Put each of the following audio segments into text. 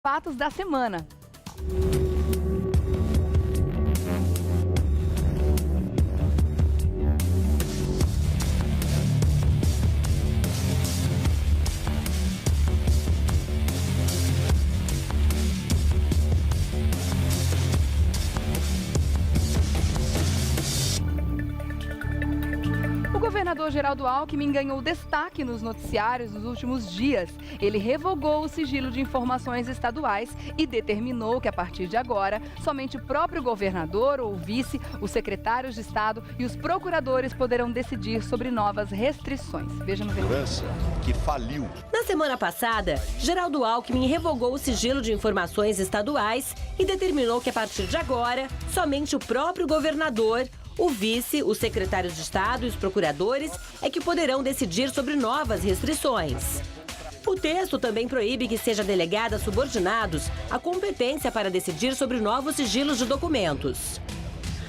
Fatos da semana. O governador Geraldo Alckmin ganhou destaque nos noticiários nos últimos dias. Ele revogou o sigilo de informações estaduais e determinou que, a partir de agora, somente o próprio governador ou o vice, os secretários de Estado e os procuradores poderão decidir sobre novas restrições. Veja no vídeo. Que faliu. Na semana passada, Geraldo Alckmin revogou o sigilo de informações estaduais e determinou que, a partir de agora, somente o próprio governador, o vice, os secretários de Estado e os procuradores é que poderão decidir sobre novas restrições. O texto também proíbe que seja delegada a subordinados a competência para decidir sobre novos sigilos de documentos.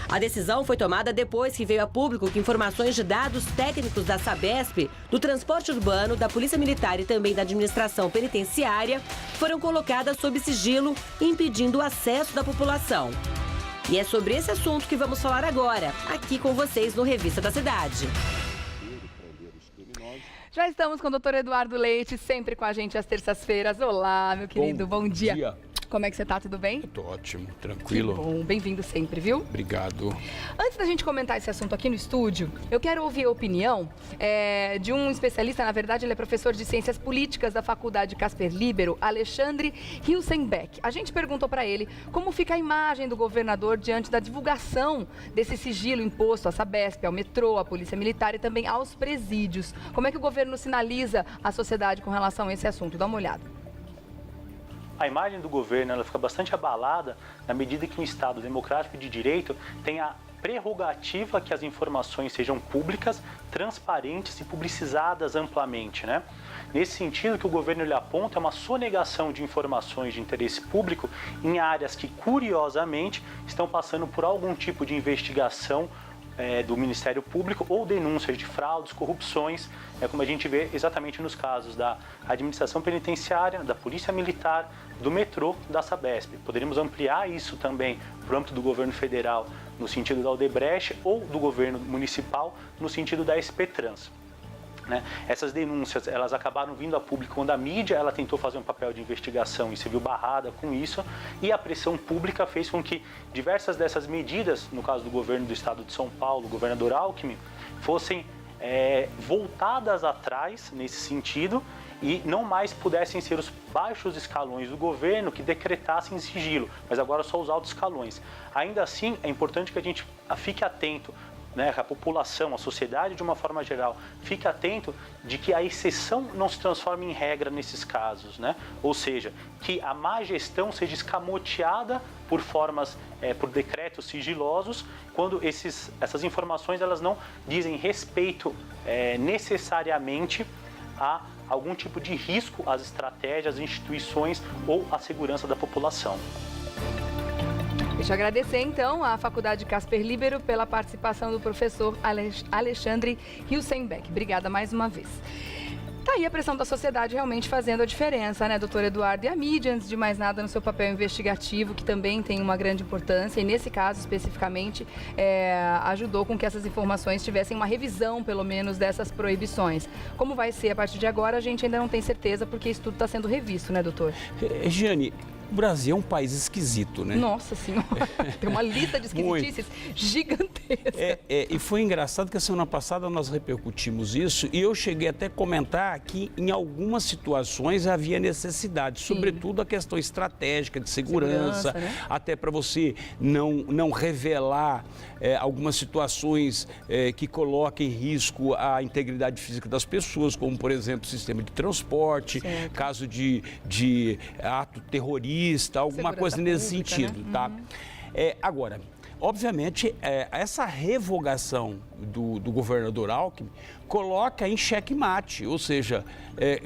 A decisão foi tomada depois que veio a público que informações de dados técnicos da Sabesp, do transporte urbano, da Polícia Militar e também da administração penitenciária foram colocadas sob sigilo, impedindo o acesso da população. E é sobre esse assunto que vamos falar agora, aqui com vocês no Revista da Cidade. Já estamos com o doutor Eduardo Leite, sempre com a gente às terças-feiras. Olá, meu querido, bom dia. Como é que você tá? Tudo bem? Eu tô ótimo, tranquilo. Que bom, bem-vindo sempre, viu? Obrigado. Antes da gente comentar esse assunto aqui no estúdio, eu quero ouvir a opinião de um especialista, na verdade ele é professor de Ciências Políticas da Faculdade Casper Libero, Alexandre Hilsenbeck. A gente perguntou para ele como fica a imagem do governador diante da divulgação desse sigilo imposto à Sabesp, ao metrô, à Polícia Militar e também aos presídios. Como é que o governo sinaliza à sociedade com relação a esse assunto? Dá uma olhada. A imagem do governo ela fica bastante abalada na medida que um Estado democrático de direito tem a prerrogativa que as informações sejam públicas, transparentes e publicizadas amplamente, né? Nesse sentido, que o governo ele aponta é uma sonegação de informações de interesse público em áreas que, curiosamente, estão passando por algum tipo de investigação do Ministério Público ou denúncias de fraudes, corrupções, como a gente vê exatamente nos casos da administração penitenciária, da Polícia Militar, do metrô, da Sabesp. Poderíamos ampliar isso também para o âmbito do governo federal no sentido da Odebrecht ou do governo municipal no sentido da SP-Trans. Essas denúncias elas acabaram vindo a público quando a mídia ela tentou fazer um papel de investigação e se viu barrada com isso, e a pressão pública fez com que diversas dessas medidas, no caso do governo do estado de São Paulo, o governador Alckmin, fossem voltadas atrás nesse sentido e não mais pudessem ser os baixos escalões do governo que decretassem sigilo, mas agora só os altos escalões. Ainda assim, é importante que a gente fique atento, a população, a sociedade de uma forma geral, fique atento de que a exceção não se transforme em regra nesses casos, Ou seja, que a má gestão seja escamoteada por formas, por decretos sigilosos, quando essas informações elas não dizem respeito necessariamente a algum tipo de risco às estratégias, às instituições ou à segurança da população. Deixa eu agradecer, então, à Faculdade Casper Libero pela participação do professor Alexandre Hilsenbeck. Obrigada mais uma vez. Tá aí a pressão da sociedade realmente fazendo a diferença, doutor Eduardo? E a mídia, antes de mais nada, no seu papel investigativo, que também tem uma grande importância, e nesse caso, especificamente, ajudou com que essas informações tivessem uma revisão, pelo menos, dessas proibições. Como vai ser a partir de agora, a gente ainda não tem certeza, porque isso tudo está sendo revisto, doutor? Giane, o Brasil é um país esquisito, Nossa Senhora, tem uma lista de esquisitices gigantesca. E foi engraçado que a semana passada nós repercutimos isso e eu cheguei até a comentar que em algumas situações havia necessidade, sobretudo a questão estratégica de segurança até para você não revelar algumas situações que coloquem em risco a integridade física das pessoas, como, por exemplo, sistema de transporte, caso de ato terrorista, alguma coisa nesse sentido, tá? Agora, obviamente, essa revogação do governador Alckmin coloca em xeque-mate, ou seja,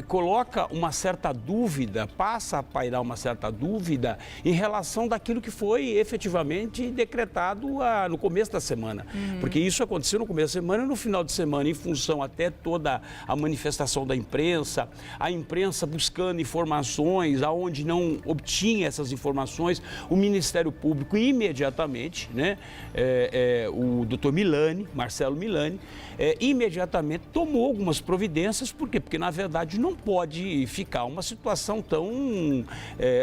coloca uma certa dúvida, passa a pairar uma certa dúvida em relação daquilo que foi efetivamente decretado no começo da semana. Porque isso aconteceu no começo da semana e no final de semana, em função até toda a manifestação da imprensa, a imprensa buscando informações, aonde não obtinha essas informações, o Ministério Público imediatamente, né, o doutor Milani, Marcelo Milani, imediatamente tomou algumas providências. Por quê? Porque, na verdade, não pode ficar uma situação tão...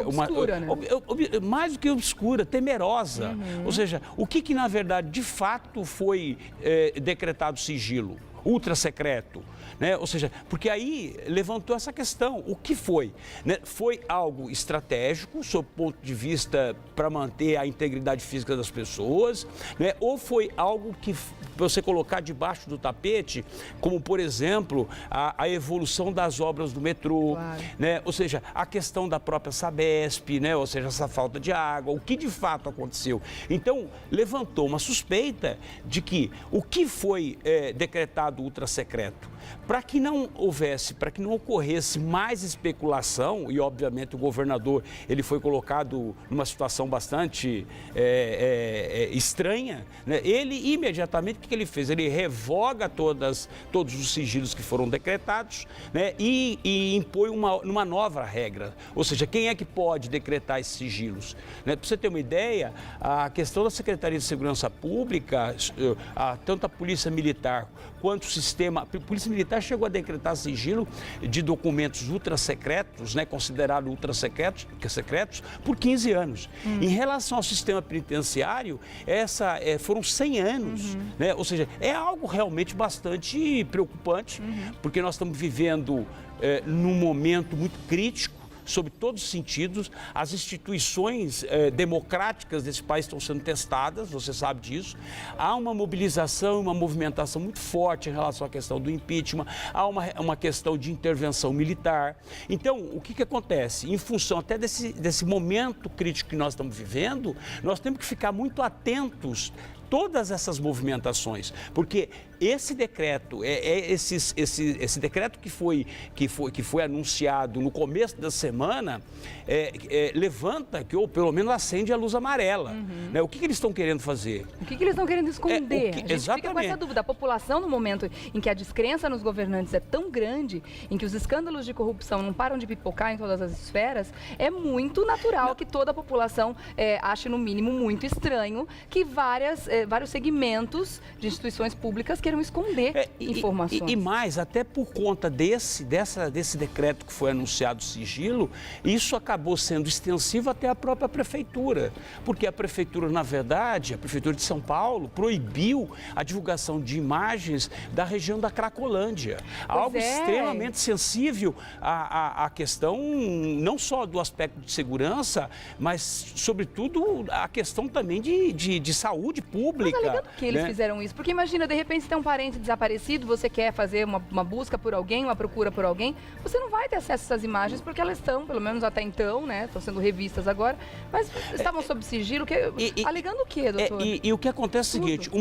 obscura, né? Mais do que obscura, temerosa. Ou seja, o que na verdade, de fato, foi decretado sigilo? Ultra secreto, né? Ou seja, porque aí levantou essa questão, o que foi? Né? Foi algo estratégico, sob o ponto de vista para manter a integridade física das pessoas, né? Ou foi algo que você colocar debaixo do tapete, como, por exemplo, a evolução das obras do metrô, claro, né? Ou seja, a questão da própria Sabesp, né? Ou seja, essa falta de água, o que de fato aconteceu. Então, levantou uma suspeita de que o que foi decretado ultra secreto, para que não houvesse, para que não ocorresse mais especulação, e obviamente o governador ele foi colocado numa situação bastante estranha, né? Ele imediatamente, o que ele fez? Ele revoga todos os sigilos que foram decretados, né? E impõe uma nova regra, ou seja, quem é que pode decretar esses sigilos? Né? Para você ter uma ideia, a questão da Secretaria de Segurança Pública, tanto a Polícia Militar quanto o sistema, a Polícia Militar chegou a decretar sigilo de documentos ultrasecretos, né, considerados ultrasecretos, por 15 anos. Em relação ao sistema penitenciário, foram 100 anos, né? Ou seja, é algo realmente bastante preocupante, porque nós estamos vivendo num momento muito crítico, sob todos os sentidos. As instituições democráticas desse país estão sendo testadas, você sabe disso. Há uma mobilização, uma movimentação muito forte em relação à questão do impeachment, há uma questão de intervenção militar. Então, o que acontece? Em função até desse momento crítico que nós estamos vivendo, nós temos que ficar muito atentos todas essas movimentações, porque esse decreto, esse decreto que foi anunciado no começo da semana, levanta, ou pelo menos acende a luz amarela. Né? O que eles estão querendo fazer? O que eles estão querendo esconder? A gente exatamente. fica com essa dúvida. A população, no momento em que a descrença nos governantes é tão grande, em que os escândalos de corrupção não param de pipocar em todas as esferas, é muito natural que toda a população ache, no mínimo, muito estranho que vários segmentos de instituições públicas queiram esconder informações. E mais, até por conta desse decreto que foi anunciado sigilo, isso acabou sendo extensivo até a própria prefeitura, porque a prefeitura, na verdade, a prefeitura de São Paulo proibiu a divulgação de imagens da região da Cracolândia, algo extremamente sensível à questão não só do aspecto de segurança, mas sobretudo a questão também de saúde pública. Mas alegando que eles fizeram isso, porque imagina, de repente, você tem um parente desaparecido, você quer fazer uma busca por alguém, uma procura por alguém, você não vai ter acesso a essas imagens porque elas estão, pelo menos até então, né, estão sendo revistas agora, mas estavam sob sigilo, alegando o quê, doutor? E o que acontece é o seguinte,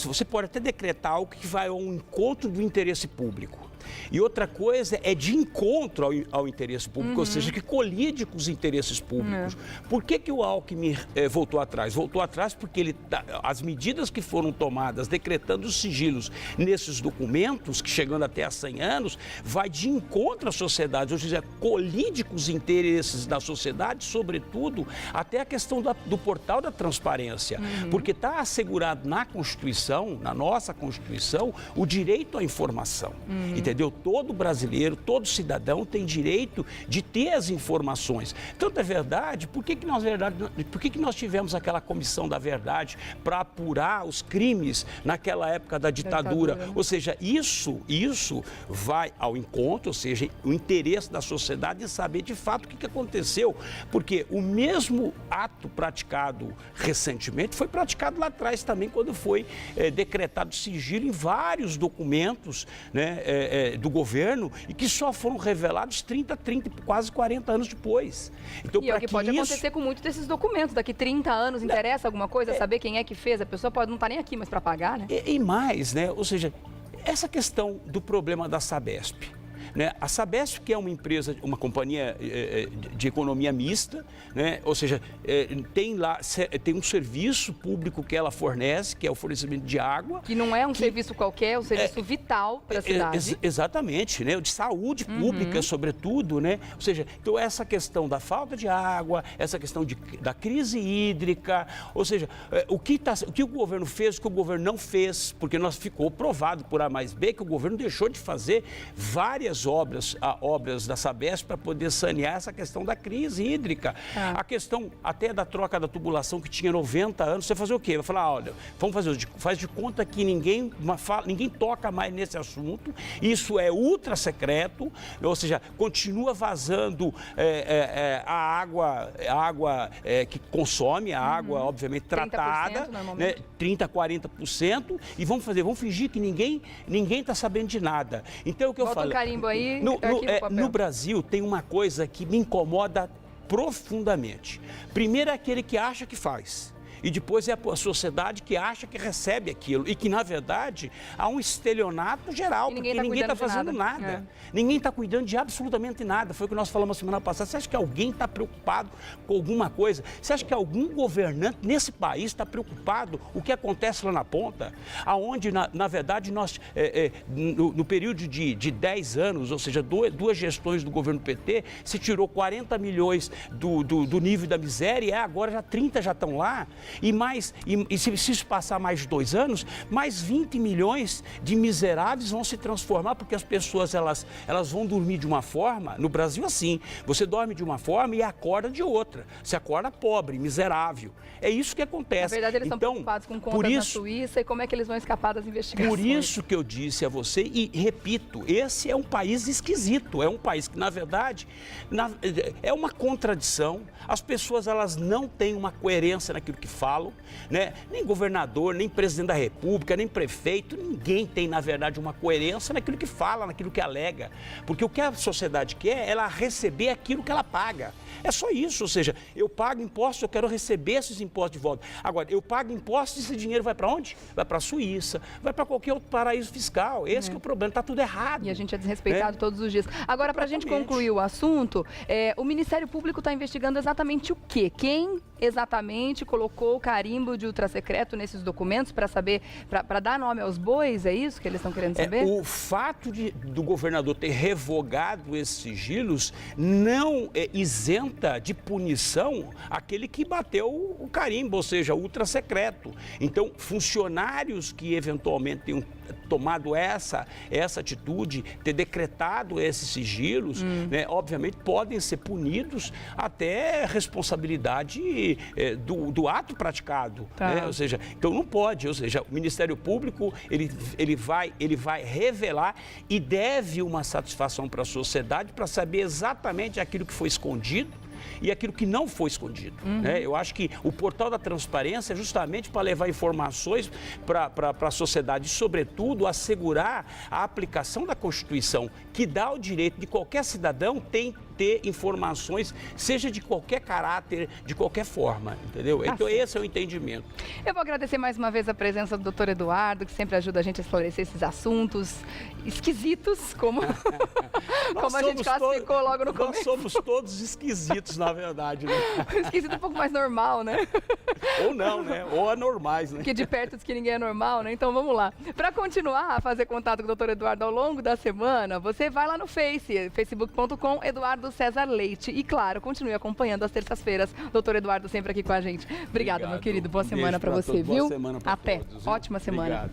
você pode até decretar algo que vai ao encontro do interesse público. E outra coisa é de encontro ao interesse público, ou seja, que colide com os interesses públicos. Por que o Alckmin voltou atrás? Voltou atrás porque as medidas que foram tomadas, decretando os sigilos nesses documentos, que chegando até a 100 anos, vai de encontro à sociedade, ou seja, colide com os interesses da sociedade, sobretudo até a questão do portal da transparência. Porque está assegurado na Constituição, na nossa Constituição, o direito à informação. Entendeu? Todo brasileiro, todo cidadão tem direito de ter as informações. Tanto é verdade, por que nós tivemos aquela comissão da verdade para apurar os crimes naquela época da ditadura? Ou seja, isso vai ao encontro, ou seja, o interesse da sociedade de saber de fato o que aconteceu. Porque o mesmo ato praticado recentemente foi praticado lá atrás também, quando foi decretado sigilo em vários documentos, né, do governo e que só foram revelados 30, quase 40 anos depois. Então, e é o que pode acontecer com muitos desses documentos. Daqui 30 anos interessa alguma coisa, saber quem é que fez, a pessoa pode não estar nem aqui, mas para pagar, né? E mais, né? Ou seja, essa questão do problema da Sabesp. Né? A Sabesp, que é uma empresa, uma companhia de economia mista, né? Ou seja, tem um serviço público que ela fornece, que é o fornecimento de água. Que não é um serviço qualquer, é um serviço vital para a cidade. Exatamente, né? De saúde pública, sobretudo, né? Ou seja, então essa questão da falta de água, essa questão da crise hídrica, ou seja, o que o governo fez, o que o governo não fez, porque ficou provado por A mais B que o governo deixou de fazer várias obras da Sabesp para poder sanear essa questão da crise hídrica. A questão até da troca da tubulação, que tinha 90 anos, você fazer o quê? Vai falar, olha, faz de conta que ninguém toca mais nesse assunto, isso é ultra secreto, ou seja, continua vazando a água que consome, a água obviamente tratada, 30% a 40%, e vamos fingir que ninguém está sabendo de nada. Então, o que eu falo... Carimbo aí, no Brasil tem uma coisa que me incomoda profundamente. Primeiro é aquele que acha que faz. E depois é a sociedade que acha que recebe aquilo. E que, na verdade, há um estelionato geral, porque ninguém está fazendo nada. Ninguém está cuidando de absolutamente nada. Foi o que nós falamos semana passada. Você acha que alguém está preocupado com alguma coisa? Você acha que algum governante nesse país está preocupado com o que acontece lá na ponta? Aonde, na verdade, nós, no período de 10 anos, ou seja, duas gestões do governo PT, se tirou 40 milhões do nível da miséria, e agora já 30 já estão lá. E se isso passar mais 2 anos, mais 20 milhões de miseráveis vão se transformar, porque as pessoas elas vão dormir de uma forma, no Brasil assim, você dorme de uma forma e acorda de outra. Você acorda pobre, miserável. É isso que acontece. Na verdade, eles estão preocupados com contas na Suíça e como é que eles vão escapar das investigações. Por isso que eu disse a você, e repito, esse é um país esquisito, é um país que, na verdade, é uma contradição. As pessoas elas não têm uma coerência naquilo que falam, né? Nem governador, nem presidente da República, nem prefeito, ninguém tem, na verdade, uma coerência naquilo que fala, naquilo que alega. Porque o que a sociedade quer é ela receber aquilo que ela paga. É só isso, ou seja, eu pago impostos, eu quero receber esses impostos de volta. Agora, eu pago impostos e esse dinheiro vai para onde? Vai para a Suíça, vai para qualquer outro paraíso fiscal. Esse que é o problema, está tudo errado. E a gente é desrespeitado todos os dias. Agora, para a gente concluir o assunto, o Ministério Público está investigando exatamente o quê? Quem exatamente colocou o carimbo de ultrasecreto nesses documentos para saber, para dar nome aos bois? É isso que eles estão querendo saber? O fato do governador ter revogado esses sigilos não isenta de punição aquele que bateu o carimbo, ou seja, ultrasecreto. Então, funcionários que eventualmente tenham tomado essa atitude, ter decretado esses sigilos, né, obviamente podem ser punidos até responsabilidade do ato praticado. Né? Ou seja, então não pode, ou seja, o Ministério Público ele vai revelar e deve uma satisfação para a sociedade para saber exatamente aquilo que foi escondido e aquilo que não foi escondido. Né? Eu acho que o portal da transparência é justamente para levar informações para a sociedade e, sobretudo, assegurar a aplicação da Constituição, que dá o direito de qualquer cidadão ter informações, seja de qualquer caráter, de qualquer forma, entendeu? Então, esse é o entendimento. Eu vou agradecer mais uma vez a presença do doutor Eduardo, que sempre ajuda a gente a esclarecer esses assuntos esquisitos, como a gente classificou logo no começo. Nós somos todos esquisitos, na verdade, né? Esquisito um pouco mais normal, né? Ou não, né? Ou anormais, né? Porque de perto diz que ninguém é normal, né? Então vamos lá. Para continuar a fazer contato com o doutor Eduardo ao longo da semana, você vai lá no facebook.com/Eduardo César Leite. E claro, continue acompanhando às terças-feiras. Doutor Eduardo sempre aqui com a gente. Obrigada, meu querido. Boa semana para você, viu? Boa semana pra Até. todos, Ótima semana. Obrigado.